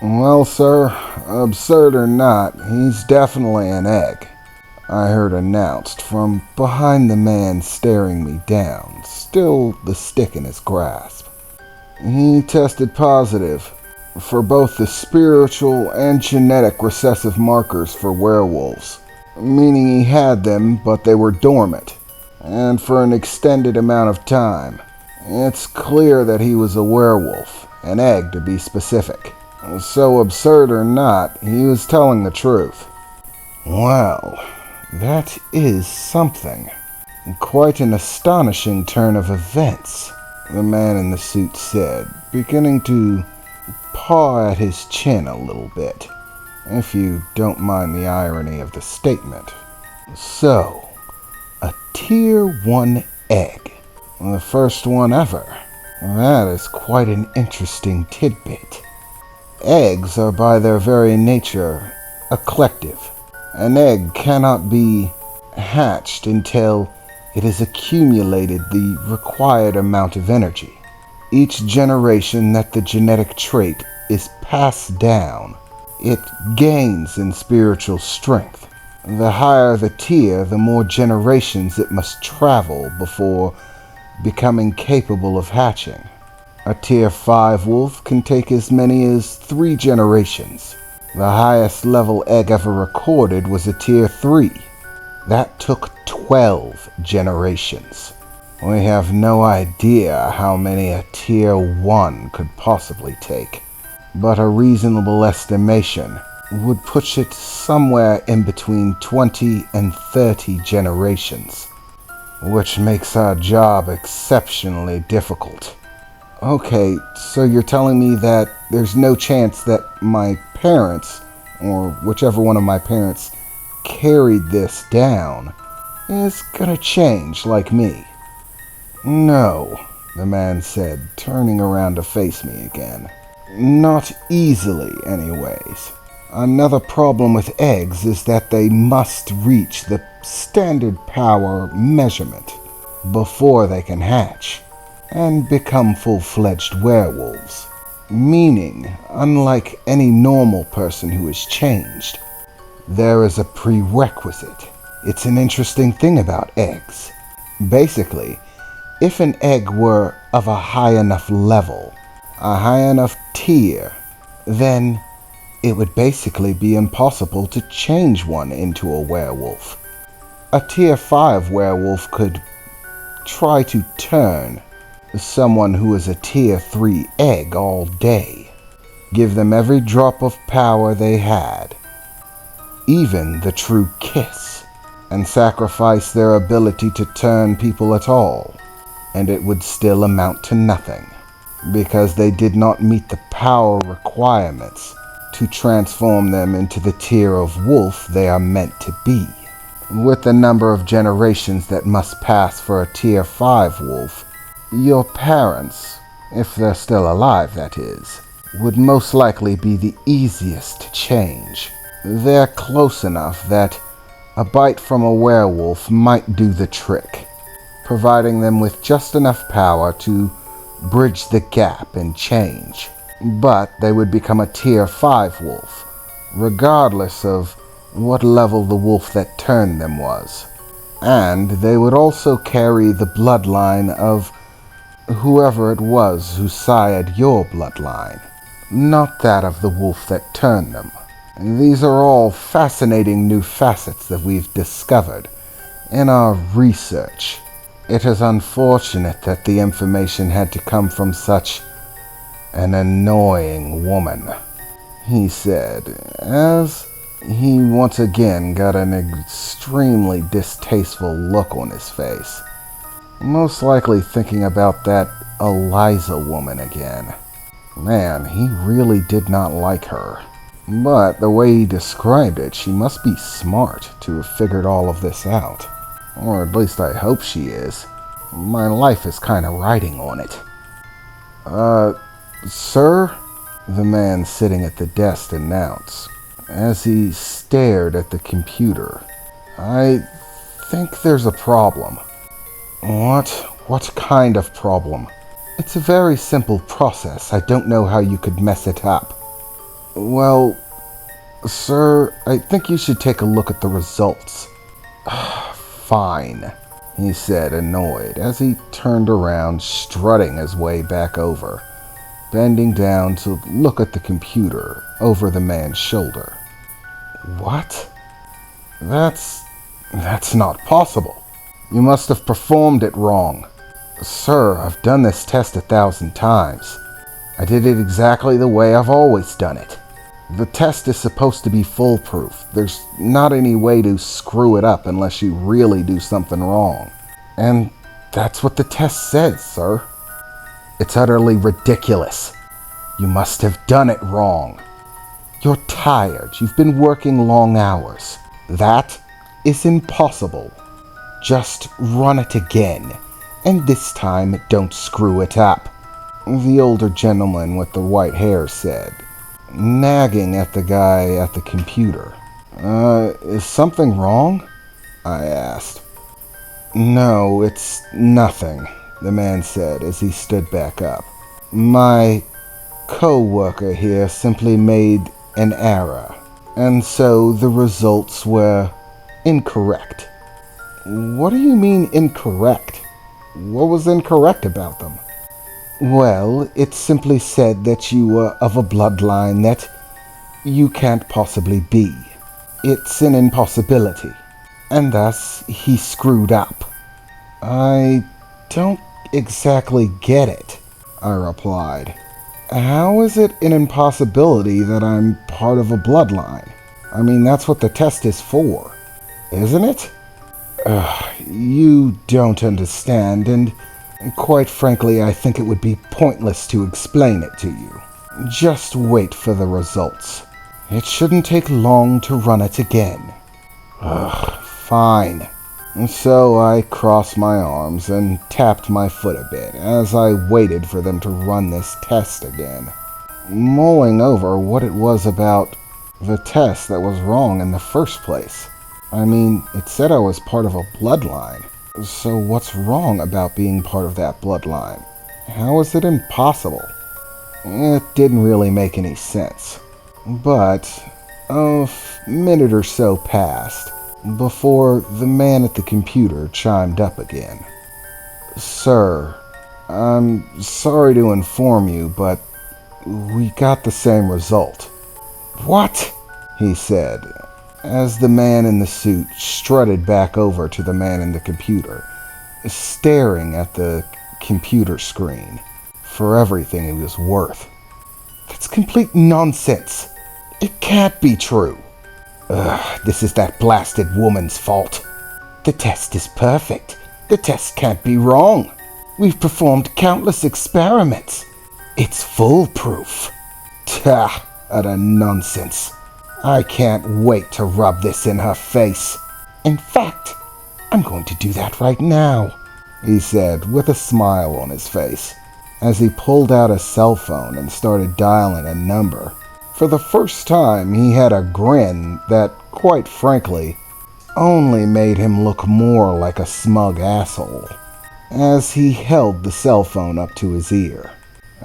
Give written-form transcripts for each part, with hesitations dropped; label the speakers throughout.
Speaker 1: Well, sir, absurd or not, he's definitely an egg, I heard announced from behind the man staring me down, still the stick in his grasp. He tested positive for both the spiritual and genetic recessive markers for werewolves, meaning he had them, but they were dormant, and for an extended amount of time. It's clear that he was a werewolf, an egg to be specific. So absurd or not, he was telling the truth. Well, that is something. Quite an astonishing turn of events, the man in the suit said, beginning to paw at his chin a little bit, if you don't mind the irony of the statement. So, a Tier 1 egg. The first one ever. That is quite an interesting tidbit. Eggs are by their very nature a collective. An egg cannot be hatched until it has accumulated the required amount of energy. Each generation that the genetic trait is passed down, it gains in spiritual strength. The higher the tier, the more generations it must travel before becoming capable of hatching. A Tier 5 wolf can take as many as 3 generations. The highest level egg ever recorded was a Tier 3. That took 12 generations. We have no idea how many a Tier 1 could possibly take, but a reasonable estimation would push it somewhere in between 20 and 30 generations, which makes our job exceptionally difficult. Okay, so you're telling me that there's no chance that my parents, or whichever one of my parents carried this down, is gonna change like me? No, the man said, turning around to face me again. Not easily, anyways. Another problem with eggs is that they must reach the standard power measurement before they can hatch and become full-fledged werewolves. Meaning, unlike any normal person who is changed, there is a prerequisite. It's an interesting thing about eggs. Basically, if an egg were of a high enough level, a high enough tier, then it would basically be impossible to change one into a werewolf. A Tier 5 werewolf could try to turn someone who is a Tier 3 egg all day, give them every drop of power they had, even the true kiss, and sacrifice their ability to turn people at all, and it would still amount to nothing, because they did not meet the power requirements to transform them into the tier of wolf they are meant to be. With the number of generations that must pass for a Tier 5 wolf, your parents, if they're still alive that is, would most likely be the easiest to change. They're close enough that a bite from a werewolf might do the trick, providing them with just enough power to bridge the gap and change. But they would become a Tier 5 wolf, regardless of what level the wolf that turned them was. And they would also carry the bloodline of whoever it was who sired your bloodline, not that of the wolf that turned them. These are all fascinating new facets that we've discovered in our research. It is unfortunate that the information had to come from such an annoying woman, he said, as he once again got an extremely distasteful look on his face. Most likely thinking about that Eliza woman again. Man, he really did not like her. But the way he described it, she must be smart to have figured all of this out. Or at least I hope she is. My life is kind of riding on it. Sir? The man sitting at the desk announced, as he stared at the computer. I think there's a problem. What kind of problem? It's a very simple process. I don't know how you could mess it up. Well, sir, I think you should take a look at the results. Fine, he said, annoyed, as he turned around, strutting his way back over, bending down to look at the computer over the man's shoulder. What? That's not possible. You must have performed it wrong. Sir, I've done this test 1,000 times. I did it exactly the way I've always done it. The test is supposed to be foolproof. There's not any way to screw it up unless you really do something wrong. And that's what the test says, sir. It's utterly ridiculous. You must have done it wrong. You're tired. You've been working long hours. That is impossible. Just run it again, and this time don't screw it up, the older gentleman with the white hair said, nagging at the guy at the computer. Is something wrong? I asked. No, it's nothing, the man said as he stood back up. My co-worker here simply made an error, and so the results were incorrect. What do you mean incorrect? What was incorrect about them? Well, it simply said that you were of a bloodline that you can't possibly be. It's an impossibility, and thus he screwed up. I don't exactly get it, I replied. How is it an impossibility that I'm part of a bloodline? I mean, that's what the test is for, isn't it? You don't understand, and quite frankly, I think it would be pointless to explain it to you. Just wait for the results. It shouldn't take long to run it again. Fine. So I crossed my arms and tapped my foot a bit as I waited for them to run this test again, mulling over what it was about the test that was wrong in the first place. I mean, it said I was part of a bloodline. So what's wrong about being part of that bloodline? How is it impossible? It didn't really make any sense. But a minute or so passed before the man at the computer chimed up again. Sir, I'm sorry to inform you, but we got the same result. What? He said, as the man in the suit strutted back over to the man in the computer, staring at the computer screen for everything it was worth. That's complete nonsense. It can't be true. This is that blasted woman's fault. The test is perfect. The test can't be wrong. We've performed countless experiments. It's foolproof. Utter nonsense. I can't wait to rub this in her face. In fact, I'm going to do that right now, he said with a smile on his face, as he pulled out a cell phone and started dialing a number. For the first time, he had a grin that, quite frankly, only made him look more like a smug asshole. As he held the cell phone up to his ear,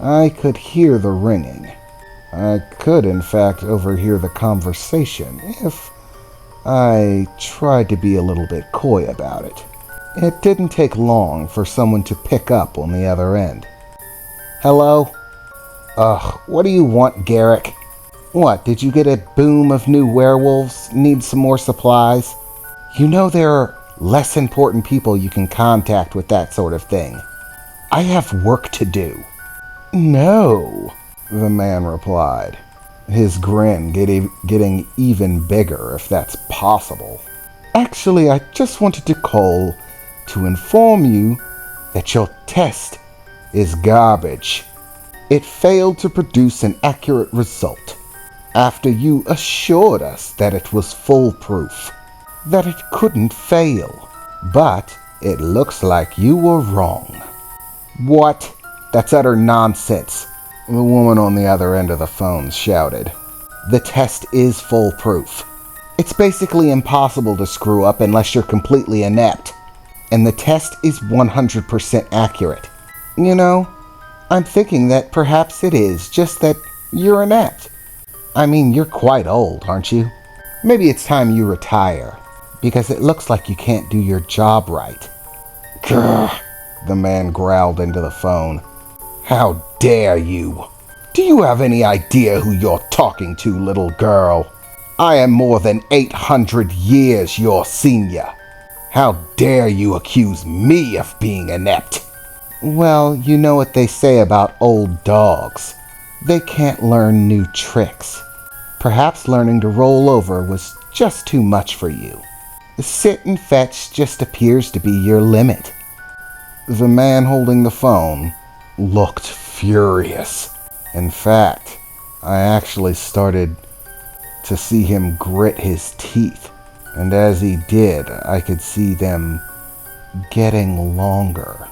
Speaker 1: I could hear the ringing. I could, in fact, overhear the conversation if I tried to be a little bit coy about it. It didn't take long for someone to pick up on the other end. Hello? What do you want, Garrick? What, did you get a boom of new werewolves? Need some more supplies? You know there are less important people you can contact with that sort of thing. I have work to do. No, the man replied, his grin getting even bigger, if that's possible. Actually, I just wanted to call to inform you that your test is garbage. It failed to produce an accurate result after you assured us that it was foolproof, that it couldn't fail. But it looks like you were wrong. What? That's utter nonsense, the woman on the other end of the phone shouted. The test is foolproof. It's basically impossible to screw up unless you're completely inept. And the test is 100% accurate. You know, I'm thinking that perhaps it is just that you're inept. I mean, you're quite old, aren't you? Maybe it's time you retire, because it looks like you can't do your job right. Grr, the man growled into the phone. How dare you? Do you have any idea who you're talking to, little girl? I am more than 800 years your senior. How dare you accuse me of being inept? Well, you know what they say about old dogs. They can't learn new tricks. Perhaps learning to roll over was just too much for you. Sit and fetch just appears to be your limit. The man holding the phone looked furious. In fact, I actually started to see him grit his teeth, and as he did, I could see them getting longer.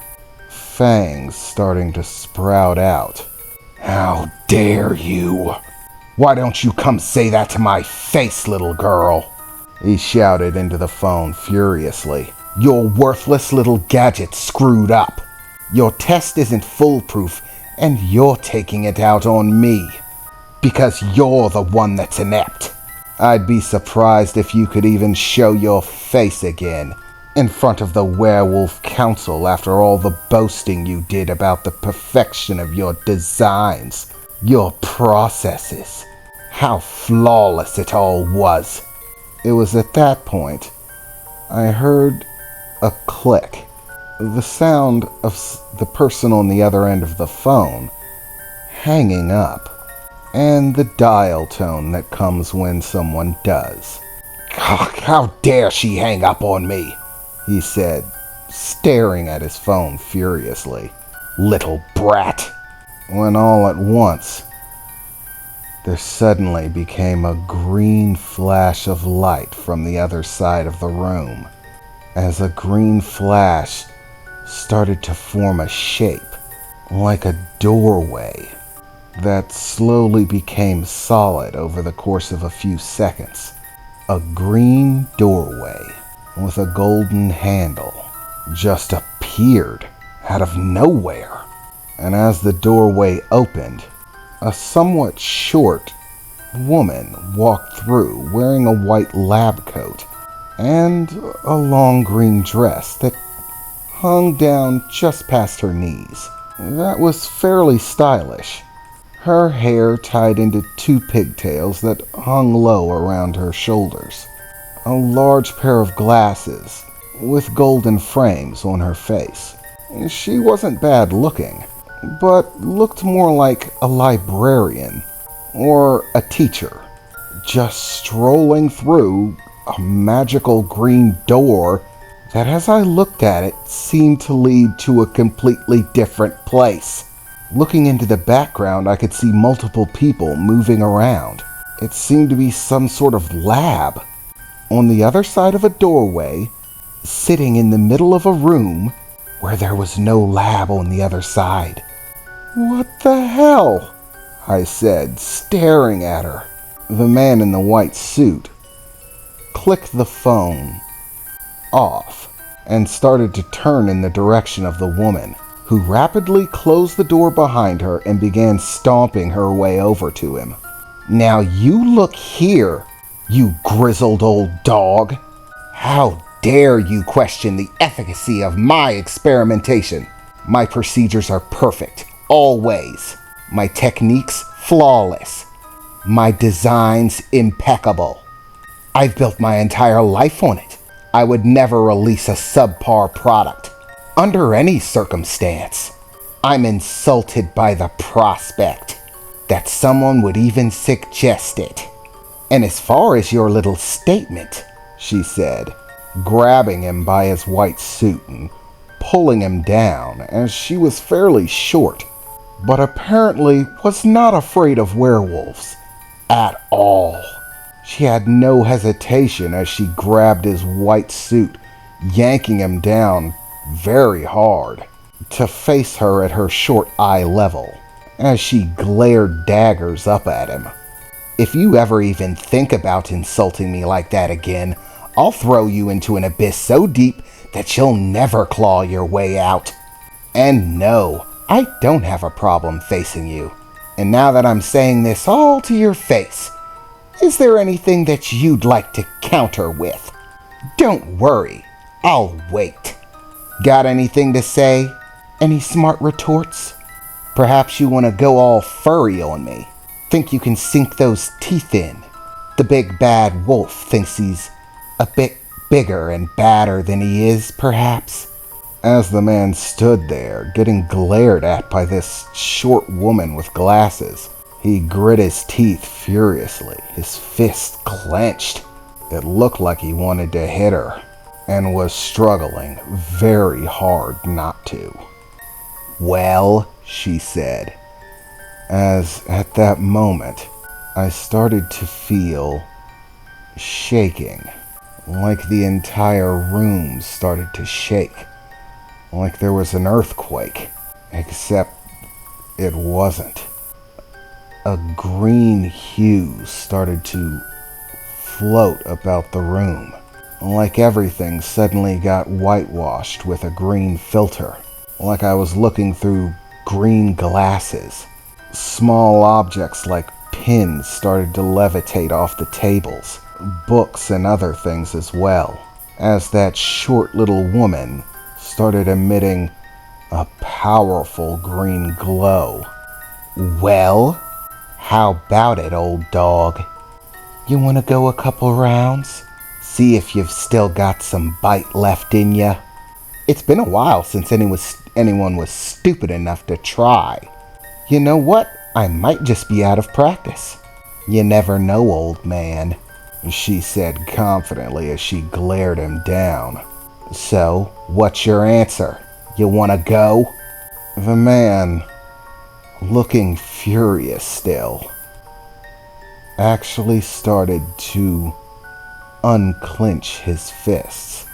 Speaker 1: Fangs starting to sprout out. How dare you? Why don't you come say that to my face, little girl? He shouted into the phone furiously. Your worthless little gadget's screwed up. Your test isn't foolproof, and you're taking it out on me. Because you're the one that's inept. I'd be surprised if you could even show your face again in front of the Werewolf Council after all the boasting you did about the perfection of your designs, your processes, how flawless it all was. It was at that point I heard a click, the sound of the person on the other end of the phone hanging up, and the dial tone that comes when someone does. How dare she hang up on me? He said, staring at his phone furiously. Little brat. When all at once, there suddenly became a green flash of light from the other side of the room, as a green flash started to form a shape, like a doorway, that slowly became solid over the course of a few seconds. A green doorway with a golden handle just appeared out of nowhere. And as the doorway opened, a somewhat short woman walked through wearing a white lab coat and a long green dress that hung down just past her knees. That was fairly stylish. Her hair tied into two pigtails that hung low around her shoulders. A large pair of glasses with golden frames on her face. She wasn't bad looking, but looked more like a librarian or a teacher, just strolling through a magical green door that, as I looked at it, seemed to lead to a completely different place. Looking into the background, I could see multiple people moving around. It seemed to be some sort of lab. On the other side of a doorway, sitting in the middle of a room where there was no lab on the other side. What the hell? I said, staring at her. The man in the white suit clicked the phone off and started to turn in the direction of the woman, who rapidly closed the door behind her and began stomping her way over to him. Now you look here, you grizzled old dog. How dare you question the efficacy of my experimentation? My procedures are perfect, always. My techniques flawless. My designs impeccable. I've built my entire life on it. I would never release a subpar product, under any circumstance. I'm insulted by the prospect that someone would even suggest it. And as far as your little statement, she said, grabbing him by his white suit and pulling him down, as she was fairly short, but apparently was not afraid of werewolves at all. She had no hesitation as she grabbed his white suit, yanking him down very hard to face her at her short eye level as she glared daggers up at him. If you ever even think about insulting me like that again, I'll throw you into an abyss so deep that you'll never claw your way out. And no, I don't have a problem facing you. And now that I'm saying this all to your face, is there anything that you'd like to counter with? Don't worry, I'll wait. Got anything to say? Any smart retorts? Perhaps you want to go all furry on me. Think you can sink those teeth in? The big bad wolf thinks he's a bit bigger and badder than he is, perhaps? As the man stood there, getting glared at by this short woman with glasses, he grit his teeth furiously, his fist clenched. It looked like he wanted to hit her, and was struggling very hard not to. "Well," she said, as at that moment I started to feel shaking, like the entire room started to shake, like there was an earthquake, except it wasn't. A green hue started to float about the room, like everything suddenly got whitewashed with a green filter, like I was looking through green glasses. Small objects like pins started to levitate off the tables, books and other things as well, as that short little woman started emitting a powerful green glow. "Well, how about it, old dog? You want to go a couple rounds? See if you've still got some bite left in ya? It's been a while since anyone was stupid enough to try. You know what? I might just be out of practice. You never know, old man," she said confidently as she glared him down. "So, what's your answer? You want to go?" The man, looking furious still, actually started to unclench his fists,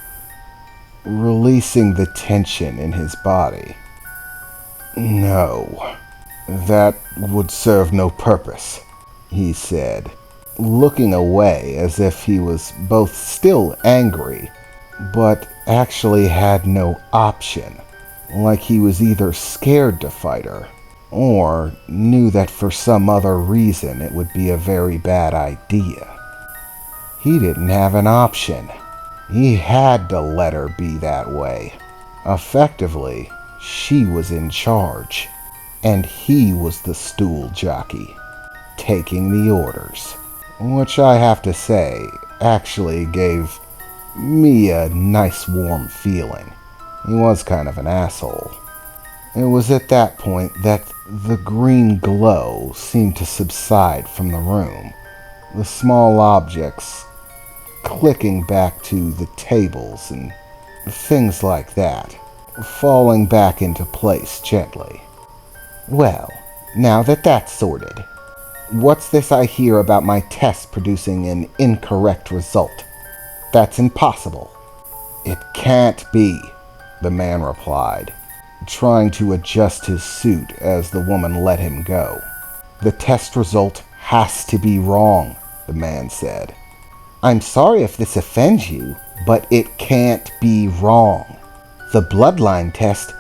Speaker 1: releasing the tension in his body. "No, that would serve no purpose," he said, looking away as if he was both still angry, but actually had no option, like he was either scared to fight her, or knew that for some other reason it would be a very bad idea. He didn't have an option. He had to let her be that way. Effectively, she was in charge, and he was the stool jockey, taking the orders, which I have to say actually gave me a nice warm feeling. He was kind of an asshole. It was at that point that the green glow seemed to subside from the room, the small objects clicking back to the tables and things like that, falling back into place gently. "Well, now that that's sorted, what's this I hear about my test producing an incorrect result? That's impossible." "It can't be," the man replied, trying to adjust his suit as the woman let him go. "The test result has to be wrong," the man said. "I'm sorry if this offends you, but it can't be wrong. The bloodline test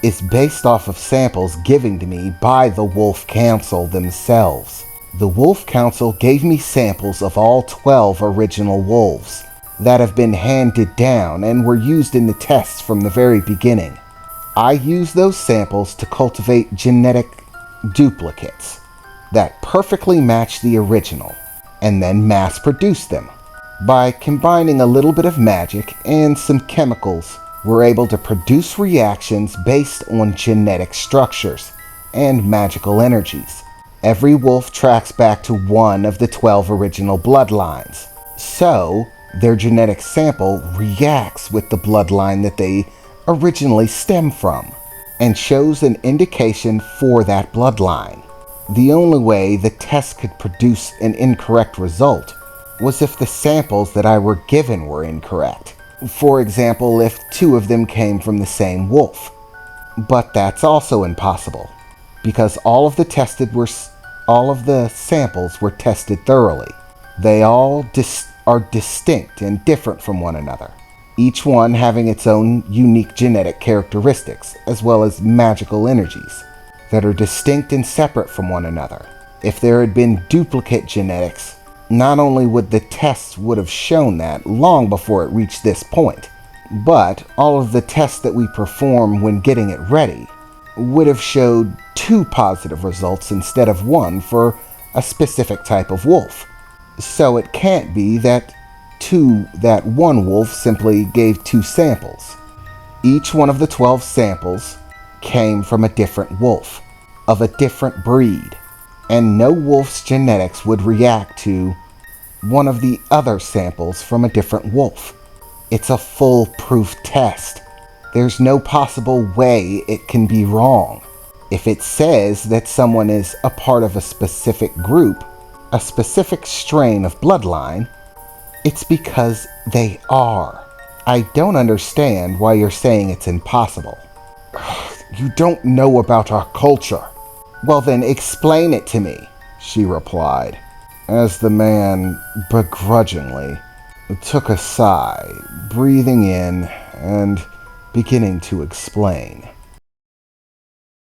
Speaker 1: is based off of samples given to me by the Wolf Council themselves. The Wolf Council gave me samples of all 12 original wolves that have been handed down and were used in the tests from the very beginning. I used those samples to cultivate genetic duplicates that perfectly match the original, and then mass-produced them. By combining a little bit of magic and some chemicals, we're able to produce reactions based on genetic structures and magical energies. Every wolf tracks back to one of the 12 original bloodlines, so their genetic sample reacts with the bloodline that they originally stem from, and shows an indication for that bloodline. The only way the test could produce an incorrect result was if the samples that I were given were incorrect. For example, if 2 of them came from the same wolf. But that's also impossible, because all of the samples were tested thoroughly. They all are distinct and different from one another, each one having its own unique genetic characteristics, as well as magical energies. that are distinct and separate from one another. If there had been duplicate genetics, not only would the tests would have shown that long before it reached this point, but all of the tests that we perform when getting it ready would have showed 2 positive results instead of 1 for a specific type of wolf. So it can't be that one wolf simply gave 2 samples. Each one of the 12 samples came from a different wolf, of a different breed, and no wolf's genetics would react to one of the other samples from a different wolf. It's a foolproof test. There's no possible way it can be wrong. If it says that someone is a part of a specific group, a specific strain of bloodline, it's because they are. I don't understand why you're saying it's impossible. You don't know about our culture. Well then, explain it to me, she replied, as the man begrudgingly took a sigh, breathing in and beginning to explain.